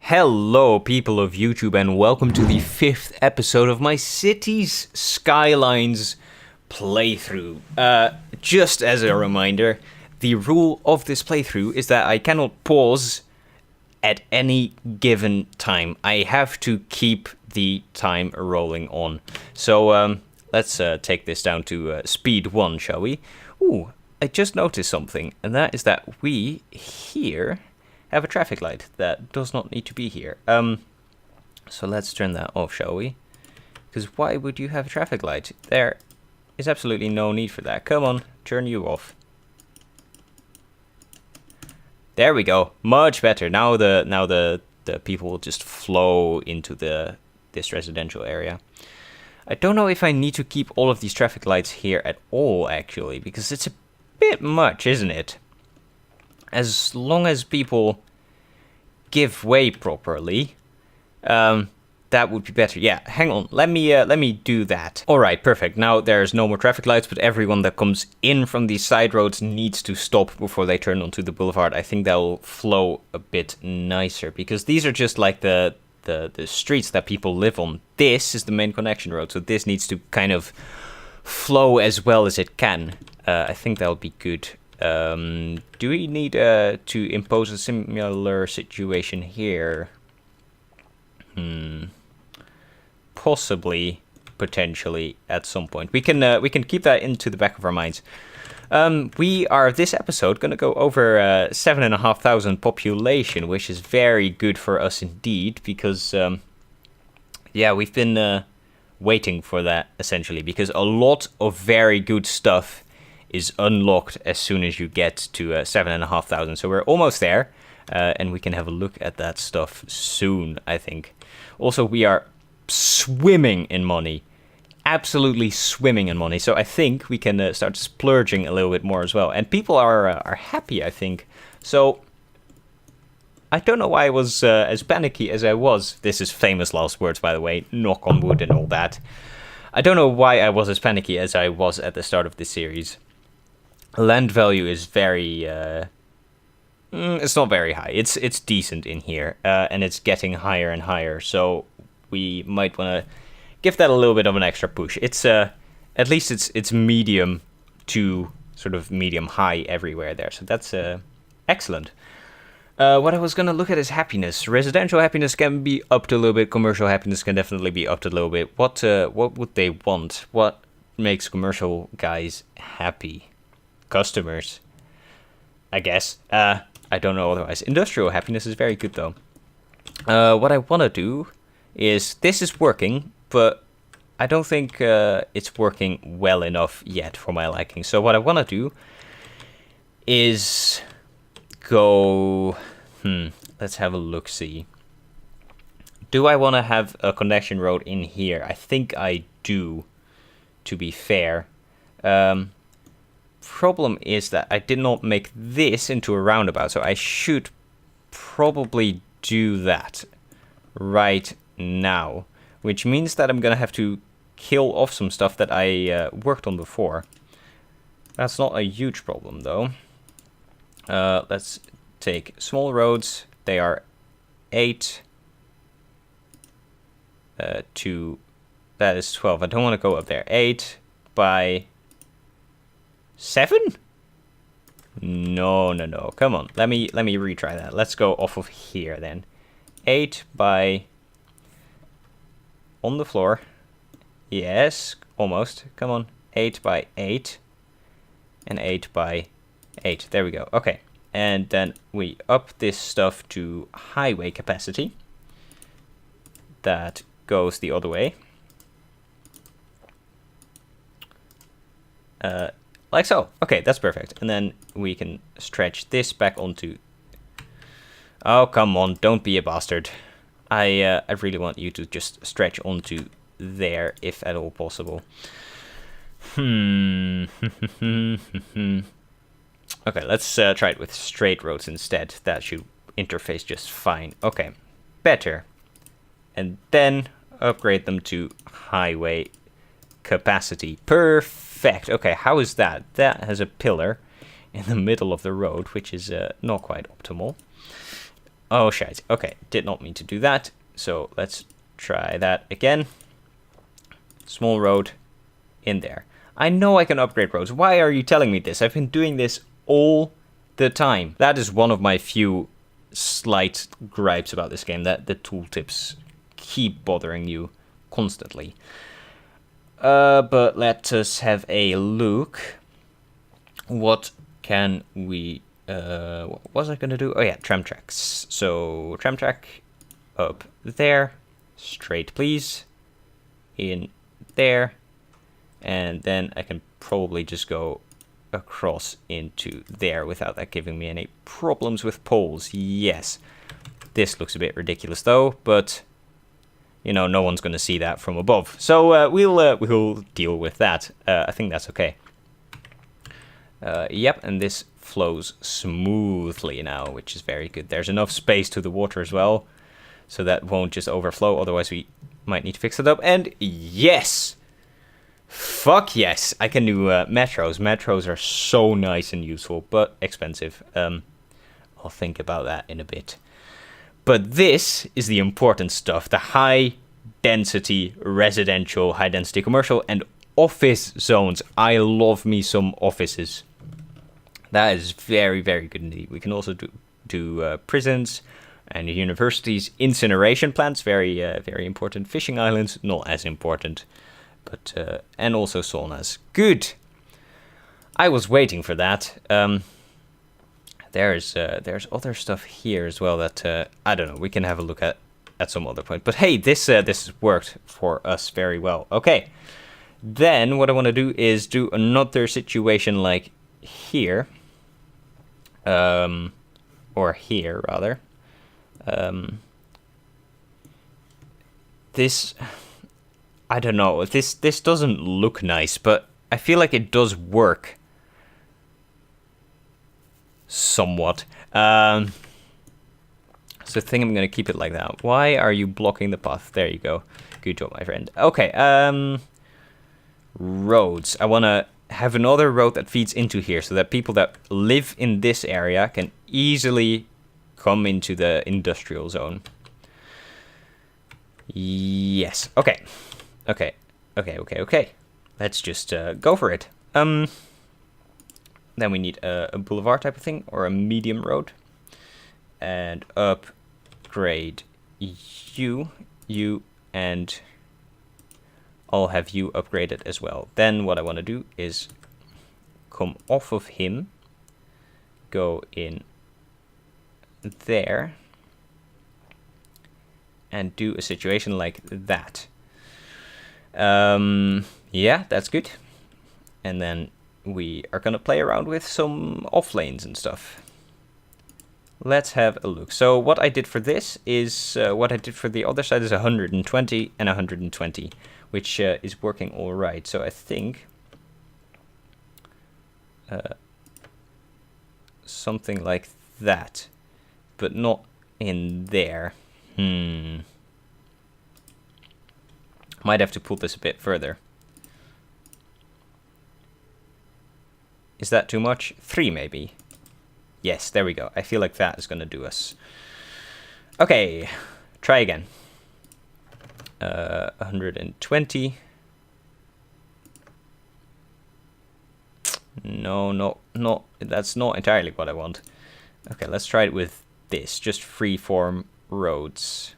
Hello, people of YouTube, and welcome to the 5th episode of my Cities Skylines playthrough. Just as a reminder, the rule of this playthrough is that I cannot pause at any given time. I have to keep the time rolling on. So let's take this down to speed 1, shall we? Ooh, I just noticed something, and that is that we here have a traffic light that does not need to be here. So let's turn that off, shall we? Because why would you have a traffic light? There is absolutely no need for that. Come on, turn you off. There we go. Much better. Now the people will just flow into this residential area. I don't know if I need to keep all of these traffic lights here at all, actually, because it's a bit much, isn't it? As long as people give way properly, that would be better. Yeah, hang on. Let me do that. All right, perfect. Now there's no more traffic lights, but everyone that comes in from these side roads needs to stop before they turn onto the boulevard. I think that'll flow a bit nicer because these are just like the streets that people live on. This is the main connection road, so this needs to kind of flow as well as it can. I think that'll be good. Do we need to impose a similar situation here? Possibly, potentially, at some point. We can keep that into the back of our minds. We are this episode gonna go over 7,500 population, which is very good for us indeed, because yeah, we've been waiting for that essentially, because a lot of very good stuff is unlocked as soon as you get to 7,500. So we're almost there, and we can have a look at that stuff soon, I think. Also, we are swimming in money. Absolutely swimming in money. So I think we can start splurging a little bit more as well. And people are happy, I think. So I don't know why I was as panicky as I was. This is famous last words, by the way. Knock on wood and all that. I don't know why I was as panicky as I was at the start of this series. Land value is very, it's not very high. It's decent in here, and it's getting higher and higher. So we might want to give that a little bit of an extra push. It's at least it's medium to sort of medium high everywhere there. So that's excellent. What I was gonna look at is happiness. Residential happiness can be up to a little bit. Commercial happiness can definitely be up to a little bit. What would they want? What makes commercial guys happy? Customers, I guess. I don't know otherwise. Industrial happiness is very good though. What I want to do is, this is working, but I don't think it's working well enough yet for my liking. So what I want to do is go, let's have a look-see. Do I want to have a connection road in here? I think I do, to be fair. Problem is that I did not make this into a roundabout, so I should probably do that right now, which means that I'm gonna have to kill off some stuff that I worked on before. That's not a huge problem though. Let's take small roads. They are 8 to, that is 12. I don't want to go up there. 8 by 7? No. Come on. Let me retry that. Let's go off of here then. 8 by, on the floor. Yes, almost. Come on. 8 by 8 and 8 by 8. There we go. Okay. And then we up this stuff to highway capacity. That goes the other way. Like so. Okay, that's perfect. And then we can stretch this back onto... Oh, come on. Don't be a bastard. I really want you to just stretch onto there, if at all possible. Okay, let's try it with straight roads instead. That should interface just fine. Okay, better. And then upgrade them to highway capacity. Perfect. Okay, how is that? That has a pillar in the middle of the road, which is not quite optimal. Oh, shite. Okay, did not mean to do that. So let's try that again. Small road in there. I know I can upgrade roads. Why are you telling me this? I've been doing this all the time. That is one of my few slight gripes about this game, that the tooltips keep bothering you constantly. But let us have a look. What can we... what was I going to do? Oh yeah, tram tracks. So, tram track up there. Straight, please. In there. And then I can probably just go across into there without that giving me any problems with poles. Yes. This looks a bit ridiculous though, but... you know, no one's going to see that from above. So we'll deal with that. I think that's okay. Yep, and this flows smoothly now, which is very good. There's enough space to the water as well, so that won't just overflow. Otherwise, we might need to fix it up. And yes! Fuck yes! I can do metros. Metros are so nice and useful, but expensive. I'll think about that in a bit. But this is the important stuff. The high density residential, high density commercial, and office zones. I love me some offices. That is very, very good indeed. We can also do prisons and universities. Incineration plants, very, very important. Fishing islands, not as important. But and also saunas. Good. I was waiting for that. There's other stuff here as well that I don't know. We can have a look at some other point. But hey, this worked for us very well. Okay, then what I want to do is do another situation like here, or here rather. This, I don't know. This doesn't look nice, but I feel like it does work. Somewhat. So I think I'm going to keep it like that. Why are you blocking the path? There you go. Good job, my friend. Okay. Roads. I want to have another road that feeds into here so that people that live in this area can easily come into the industrial zone. Yes. Okay. Okay. Let's just go for it. Then we need a boulevard type of thing, or a medium road. And upgrade you, and I'll have you upgraded as well. Then what I want to do is come off of him, go in there, and do a situation like that. Yeah, that's good. And then we are going to play around with some off lanes and stuff. Let's have a look. So what I did for this is, what I did for the other side is 120 and 120, which is working all right. So I think something like that, but not in there. Might have to pull this a bit further. Is that too much? 3 maybe. Yes, there we go. I feel like that is going to do us. Okay, try again. 120. No, that's not entirely what I want. Okay, let's try it with this. Just freeform roads.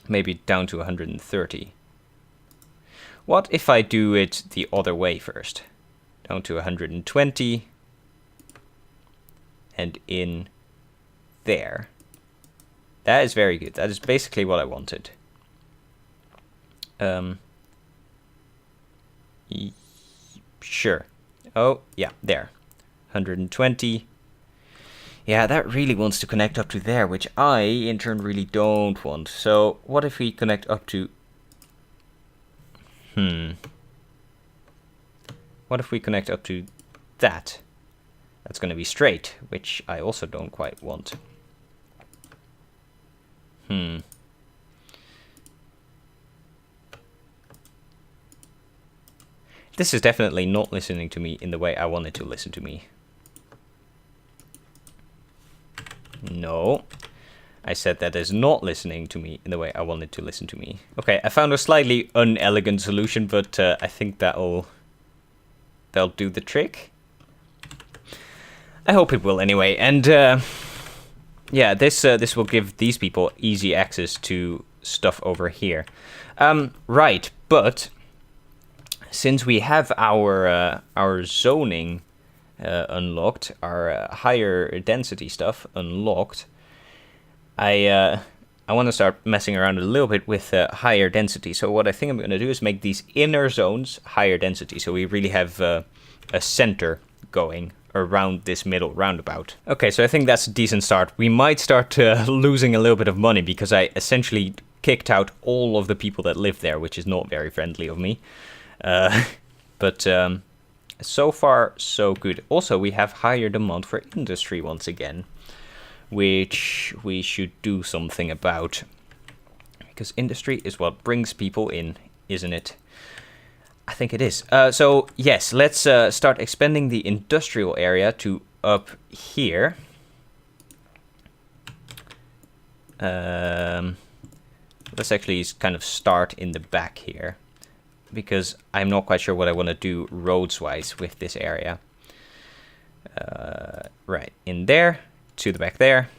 Maybe down to 130. What if I do it the other way first? Down to 120. And in there. That is very good. That is basically what I wanted. Sure. Oh, yeah, there. 120. Yeah, that really wants to connect up to there, which I, in turn, really don't want. So, what if we connect up to... What if we connect up to that? That's going to be straight, which I also don't quite want. This is definitely not listening to me in the way I wanted to listen to me. No. I said that is not listening to me in the way I wanted to listen to me. Okay, I found a slightly unelegant solution, but I think that'll do the trick. I hope it will anyway. And yeah, this will give these people easy access to stuff over here. Right, but since we have our zoning unlocked, our higher density stuff unlocked, I want to start messing around a little bit with higher density. So what I think I'm going to do is make these inner zones higher density. So we really have a center going around this middle roundabout. Okay, so I think that's a decent start. We might start losing a little bit of money because I essentially kicked out all of the people that live there, which is not very friendly of me. But so far, so good. Also, we have higher demand for industry once again, which we should do something about, because industry is what brings people in, isn't it? I think it is. So yes, let's start expanding the industrial area to up here. Let's actually kind of start in the back here, because I'm not quite sure what I want to do roads-wise with this area. Right, in there. To the back there,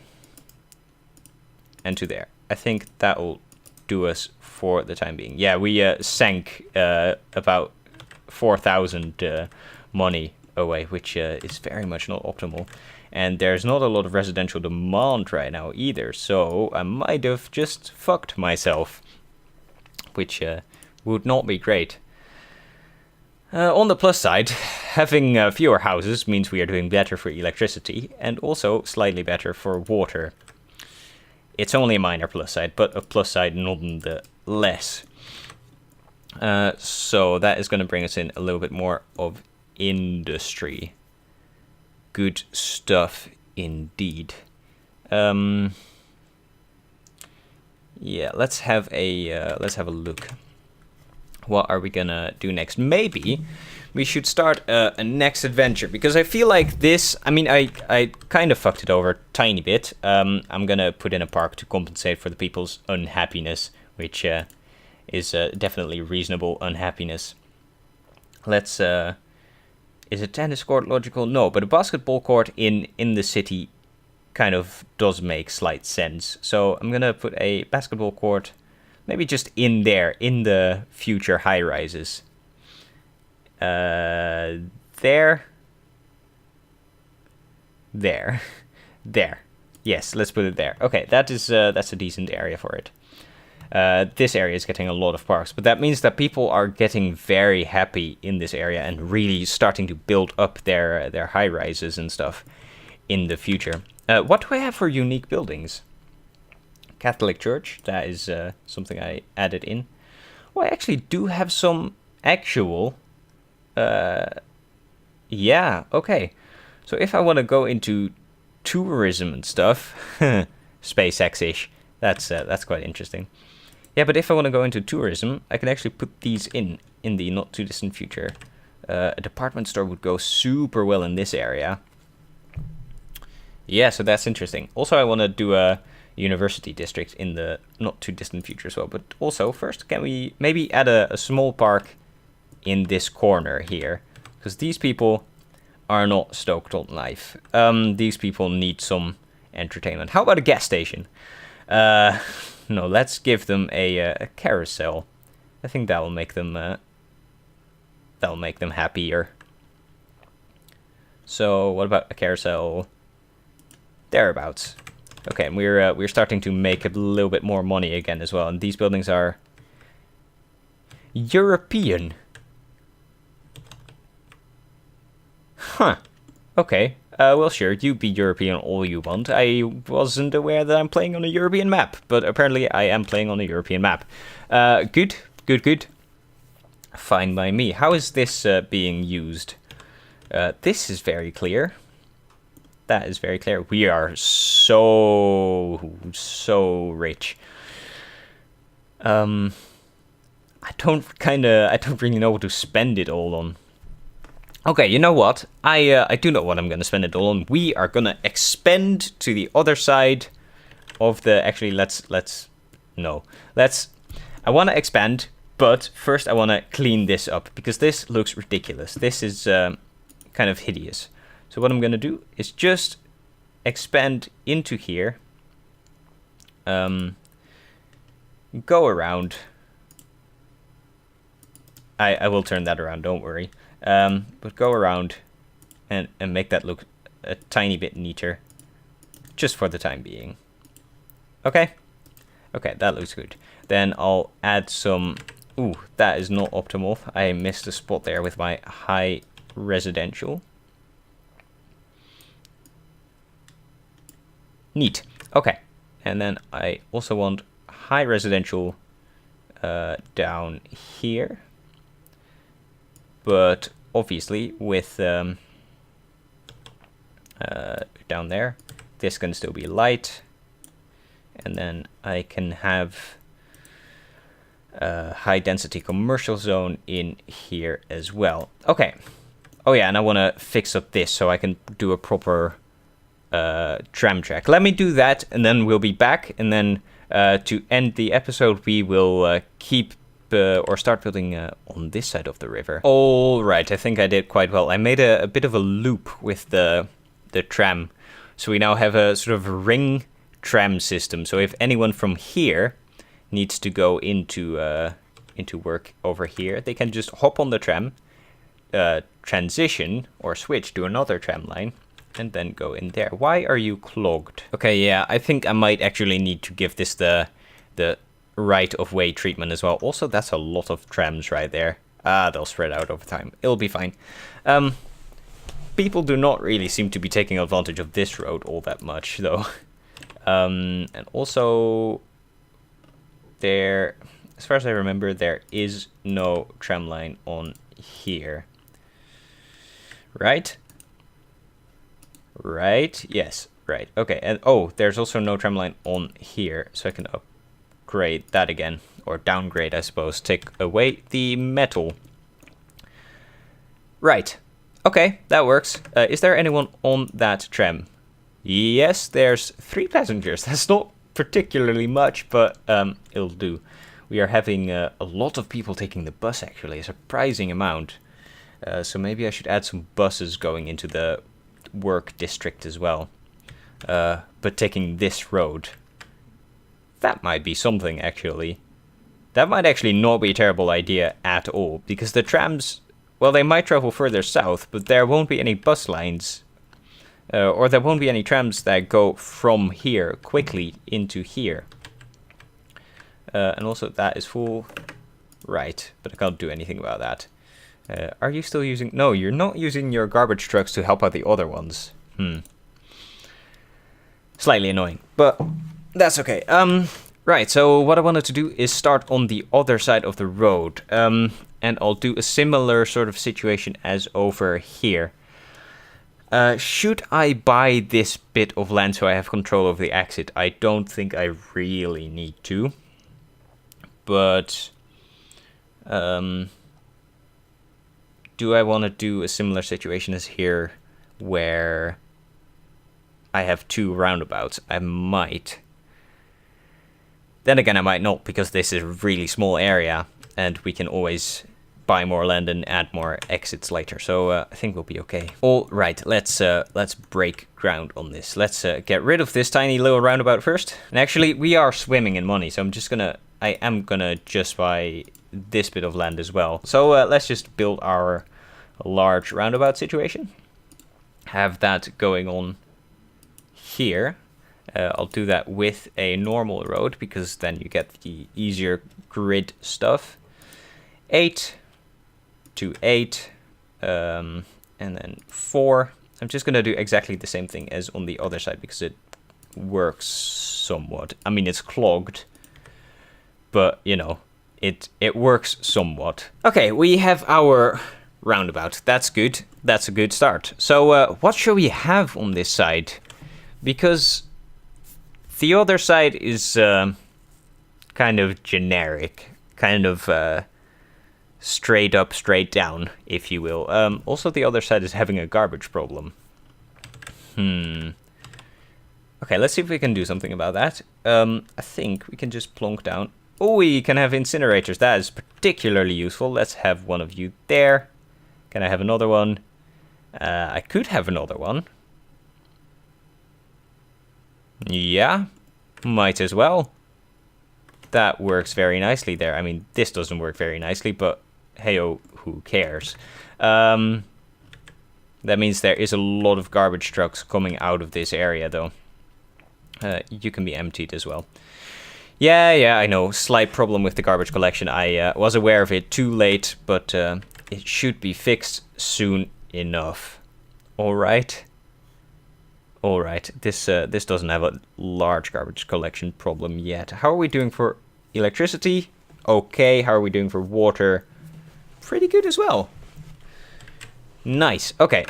and to there. I think that will do us for the time being. Yeah, we sank about 4,000 money away, which is very much not optimal. And there's not a lot of residential demand right now either, so I might have just fucked myself, which would not be great. On the plus side, having fewer houses means we are doing better for electricity and also slightly better for water. It's only a minor plus side, but a plus side nonetheless. So that is going to bring us in a little bit more of industry. Good stuff indeed. Yeah, let's have a look. What are we gonna do next? Maybe we should start a next adventure, because I feel like this, I mean, I kind of fucked it over a tiny bit. I'm gonna put in a park to compensate for the people's unhappiness, which is definitely reasonable unhappiness. Let's, is a tennis court logical? No, but a basketball court in the city kind of does make slight sense. So I'm gonna put a basketball court maybe just in there, in the future high-rises. There. Yes, let's put it there. Okay, that's a decent area for it. This area is getting a lot of parks, but that means that people are getting very happy in this area and really starting to build up their high-rises and stuff in the future. What do I have for unique buildings? Catholic Church, that is something I added in. Oh, I actually do have some actual... yeah, okay. So if I want to go into tourism and stuff, SpaceX-ish, that's quite interesting. Yeah, but if I want to go into tourism, I can actually put these in the not too distant future. A department store would go super well in this area. Yeah, so that's interesting. Also, I want to do a university district in the not too distant future as well. But also, first, can we maybe add a small park in this corner here? Because these people are not stoked on life. These people need some entertainment. How about a gas station? No, let's give them a carousel. I think that will make them happier. So what about a carousel? Thereabouts. Okay, and we're starting to make a little bit more money again as well. And these buildings are European. Huh. Okay. Well, sure, you be European all you want. I wasn't aware that I'm playing on a European map, but apparently I am playing on a European map. Good. Fine by me. How is this being used? This is very clear. That is very clear. We are so rich. I don't really know what to spend it all on. Okay, you know what? I do know what I'm gonna spend it all on. We are gonna expend to the other side of the. Actually, I want to expand, but first I want to clean this up because this looks ridiculous. This is kind of hideous. So what I'm gonna do is just expand into here. Go around. I will turn that around, don't worry. But go around and make that look a tiny bit neater, just for the time being. Okay? Okay, that looks good. Then I'll add some... Ooh, that is not optimal. I missed a spot there with my high residential. Neat. Okay. And then I also want high residential down here. But obviously with down there, this can still be light. And then I can have a high density commercial zone in here as well. Okay. Oh yeah, and I want to fix up this so I can do a proper tram track. Let me do that and then we'll be back. And then to end the episode, we will keep or start building on this side of the river. All right, I think I did quite well. I made a bit of a loop with the tram. So we now have a sort of ring tram system. So if anyone from here needs to go into work over here, they can just hop on the tram, transition or switch to another tram line, and then go in there. Why are you clogged? Okay, yeah, I think I might actually need to give this the right of way treatment as well. Also, that's a lot of trams right there. They'll spread out over time. It'll be fine. People do not really seem to be taking advantage of this road all that much, though. And also, there, as far as I remember, there is no tram line on here. Right? Right? Yes, right. Okay, and oh, there's also no tram line on here, so I can upgrade that again, or downgrade, I suppose. Take away the metal. Right. Okay, that works. Is there anyone on that tram? Yes, there's 3 passengers. That's not particularly much, but it'll do. We are having a lot of people taking the bus, actually, a surprising amount. So maybe I should add some buses going into the work district as well. But taking this road, that might be something, actually. That might actually not be a terrible idea at all, because the trams, well, they might travel further south, but there won't be any bus lines. Or there won't be any trams that go from here quickly into here. And also that is full. Right, but I can't do anything about that. Are you still using... No, you're not using your garbage trucks to help out the other ones. Slightly annoying, but that's okay. Right, so what I wanted to do is start on the other side of the road. And I'll do a similar sort of situation as over here. Should I buy this bit of land so I have control over the exit? I don't think I really need to. But do I want to do a similar situation as here where I have 2 roundabouts? I might. Then again, I might not, because this is a really small area and we can always buy more land and add more exits later. So I think we'll be okay. All right, let's break ground on this. Let's get rid of this tiny little roundabout first. And actually, we are swimming in money, so I am gonna just buy this bit of land as well. So let's just build our large roundabout situation. Have that going on here. I'll do that with a normal road, because then you get the easier grid stuff. 8 to 8, and then 4. I'm just gonna do exactly the same thing as on the other side, because it works somewhat. I mean, it's clogged, but you know, it works somewhat. Okay, we have our roundabout. That's good. That's a good start. So what shall we have on this side? Because the other side is kind of generic, kind of straight up, straight down, if you will. Also, the other side is having a garbage problem. Okay, let's see if we can do something about that. I think we can just plonk down. Oh, we can have incinerators. That is particularly useful. Let's have one of you there. Can I have another one? I could have another one. Yeah, might as well. That works very nicely there. I mean, this doesn't work very nicely, but hey-oh, who cares? That means there is a lot of garbage trucks coming out of this area, though. You can be emptied as well. Yeah, I know. Slight problem with the garbage collection. I was aware of it too late, but it should be fixed soon enough. All right. This doesn't have a large garbage collection problem yet. How are we doing for electricity? Okay. How are we doing for water? Pretty good as well. Nice. Okay.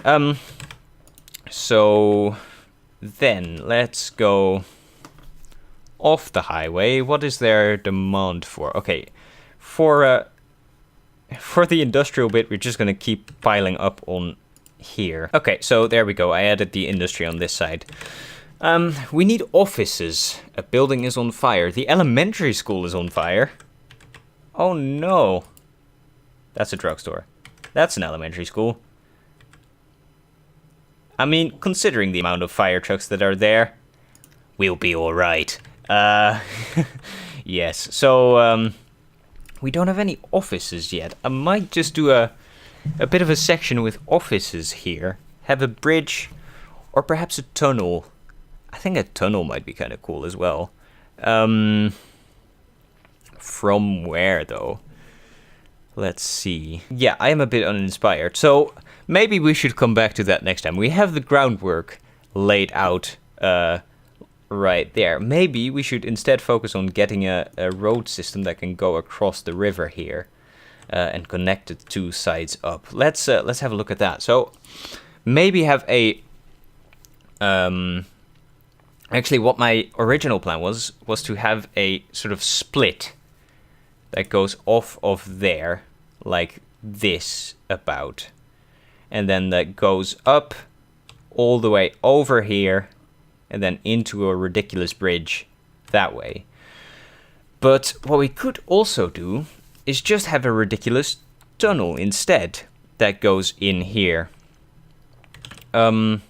So then let's go off the highway. What is their demand for? Okay. For the industrial bit, we're just gonna keep piling up on here. Okay, so there we go. I added the industry on this side. We need offices. A building is on fire. The elementary school is on fire. Oh no. That's a drugstore. That's an elementary school. I mean, considering the amount of fire trucks that are there, we'll be alright. Yes, so we don't have any offices yet. I might just do a bit of a section with offices here. Have a bridge or perhaps a tunnel. I think a tunnel might be kind of cool as well. From where though? Let's see. Yeah, I am a bit uninspired. So maybe we should come back to that next time. We have the groundwork laid out right there. Maybe we should instead focus on getting a road system that can go across the river here. And connect the two sides up. Let's have a look at that. So maybe have a actually what my original plan was to have a sort of split that goes off of there like this about, and then that goes up all the way over here and then into a ridiculous bridge that way. But what we could also do is just have a ridiculous tunnel instead that goes in here. But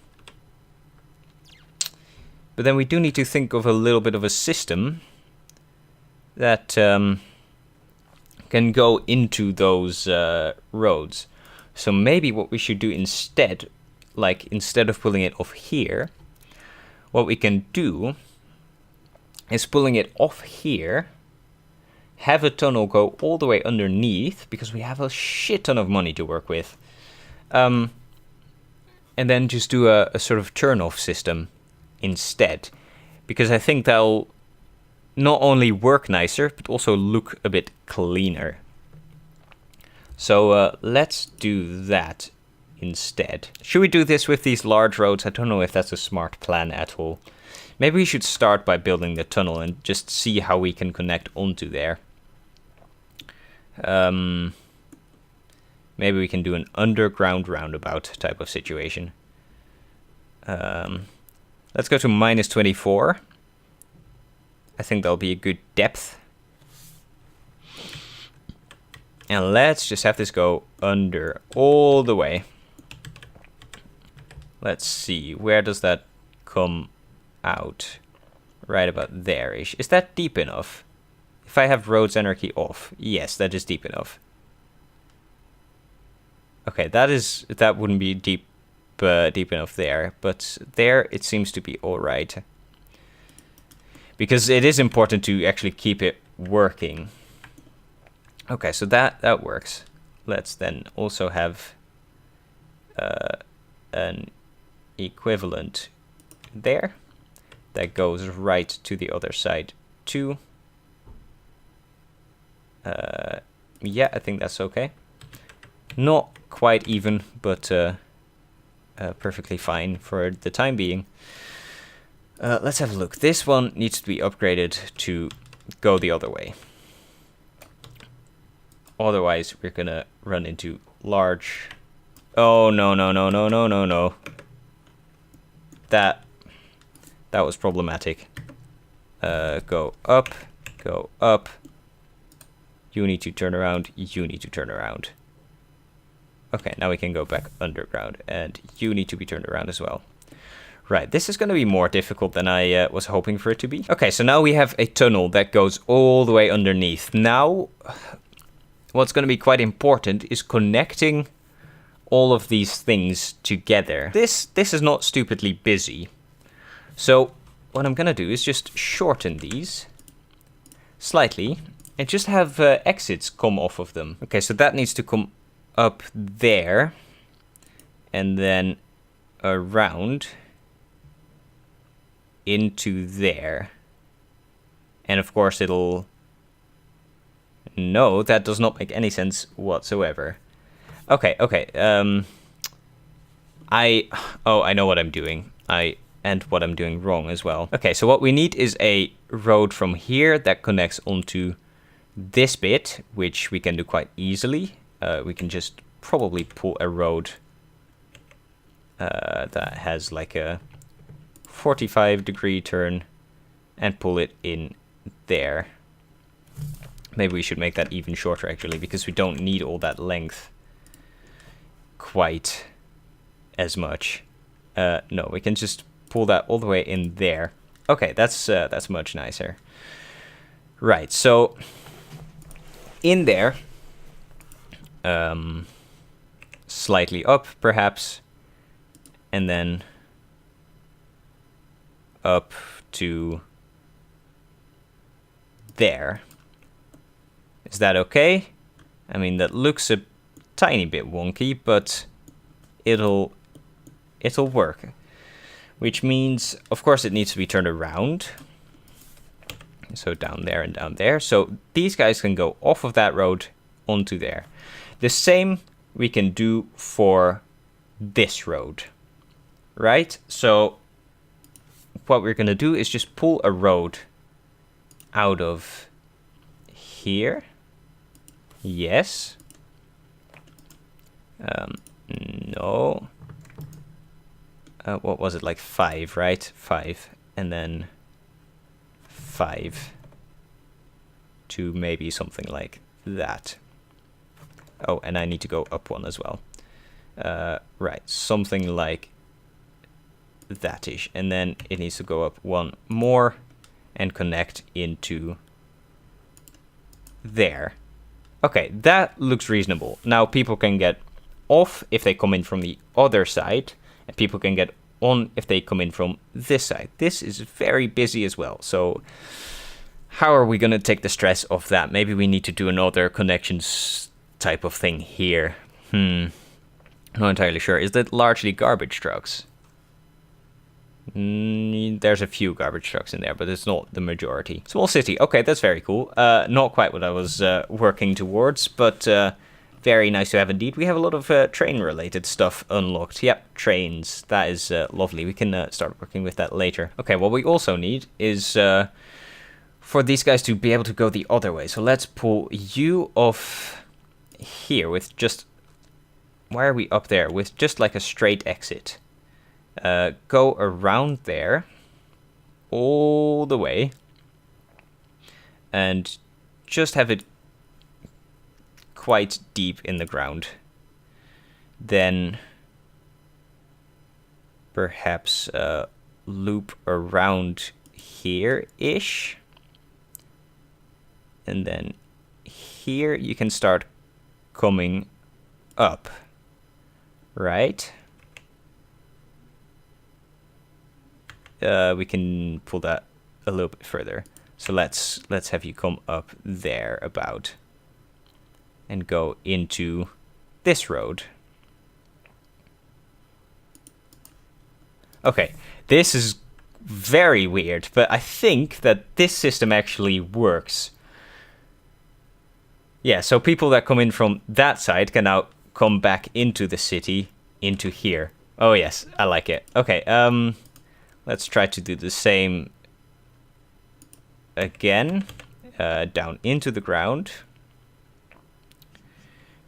then we do need to think of a little bit of a system that can go into those roads. So maybe what we should do instead, like instead of pulling it off here, what we can do is pulling it off here, have a tunnel go all the way underneath, because we have a shit ton of money to work with. And then just do a sort of turn-off system instead. Because I think that'll not only work nicer, but also look a bit cleaner. So let's do that instead. Should we do this with these large roads? I don't know if that's a smart plan at all. Maybe we should start by building the tunnel and just see how we can connect onto there. Maybe we can do an underground roundabout type of situation. Let's go to -24. I think that'll be a good depth. And let's just have this go under all the way. Let's see, where does that come out? Right about there-ish. Is that deep enough? If I have roads anarchy off, yes, that is deep enough. Okay, that wouldn't be deep enough there, but there it seems to be all right. Because it is important to actually keep it working. Okay, so that works. Let's then also have an equivalent there that goes right to the other side too. Yeah, I think that's okay. Not quite even, but perfectly fine for the time being. Let's have a look. This one needs to be upgraded to go the other way. Otherwise, we're gonna run into large... Oh, no, no, no, no, no, no, no. That was problematic. Go up, go up. You need to turn around, you need to turn around. Okay, now we can go back underground, and you need to be turned around as well. Right, this is going to be more difficult than I was hoping for it to be. Okay, so now we have a tunnel that goes all the way underneath. Now, what's going to be quite important is connecting all of these things together. This is not stupidly busy. So what I'm going to do is just shorten these slightly and just have exits come off of them. Okay, so that needs to come up there and then around into there. And of course it'll... No, that does not make any sense whatsoever. Okay. I know what I'm doing. And what I'm doing wrong as well. Okay, so what we need is a road from here that connects onto this bit, which we can do quite easily. We can just probably pull a road that has like a 45-degree turn and pull it in there. Maybe we should make that even shorter actually, because we don't need all that length quite as much. No, we can just pull that all the way in there. Okay, that's much nicer. Right, so in there, slightly up perhaps, and then up to there. Is that okay? I mean, that looks a tiny bit wonky, but it'll work. Which means, of course, it needs to be turned around. So down there and down there. So these guys can go off of that road onto there. The same we can do for this road. Right? So what we're going to do is just pull a road out of here. Yes. No. What was it, like 5, right? 5, and then 5 to maybe something like that. Oh, and I need to go up one as well. Right, something like that-ish. And then it needs to go up one more and connect into there. Okay, that looks reasonable. Now people can get off if they come in from the other side, and people can get on if they come in from this side. This is very busy as well. So how are we going to take the stress off that? Maybe we need to do another connections type of thing here. Not entirely sure. Is that largely garbage trucks? There's a few garbage trucks in there, but it's not the majority. Small city. Okay, that's very cool. Not quite what I was working towards, but very nice to have indeed. We have a lot of train-related stuff unlocked. Yep, trains. That is lovely. We can start working with that later. Okay, what we also need is for these guys to be able to go the other way. So let's pull you off here with just... Why are we up there? With just like a straight exit. Go around there all the way and just have it quite deep in the ground. Then perhaps loop around here-ish. And then here you can start coming up, right? We can pull that a little bit further. So let's have you come up there about and go into this road. Okay, this is very weird, but I think that this system actually works. Yeah, so people that come in from that side can now come back into the city, into here. Oh yes, I like it. Okay, let's try to do the same again, down into the ground.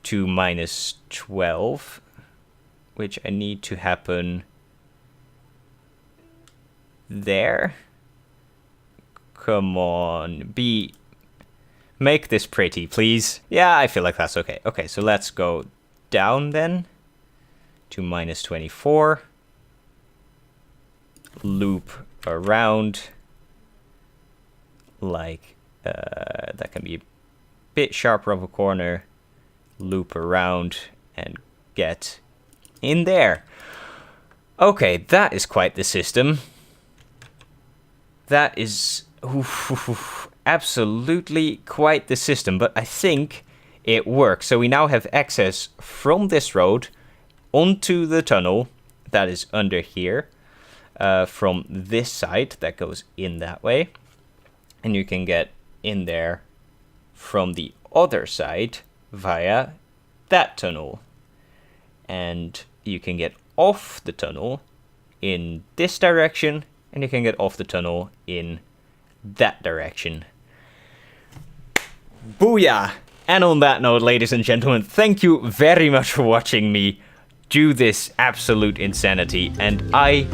to -12, which I need to happen there. Come on, make this pretty, please. Yeah, I feel like that's okay. Okay, so let's go down then to -24. Loop around. Like, that can be a bit sharper of a corner. Loop around and get in there. Okay, that is quite the system. That is absolutely quite the system, but I think it works. So we now have access from this road onto the tunnel that is under here, from this side that goes in that way. And you can get in there from the other side via that tunnel. And you can get off the tunnel in this direction, and you can get off the tunnel in that direction. Booyah! And on that note, ladies and gentlemen, thank you very much for watching me do this absolute insanity, and I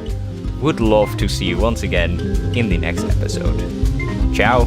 would love to see you once again in the next episode. Ciao!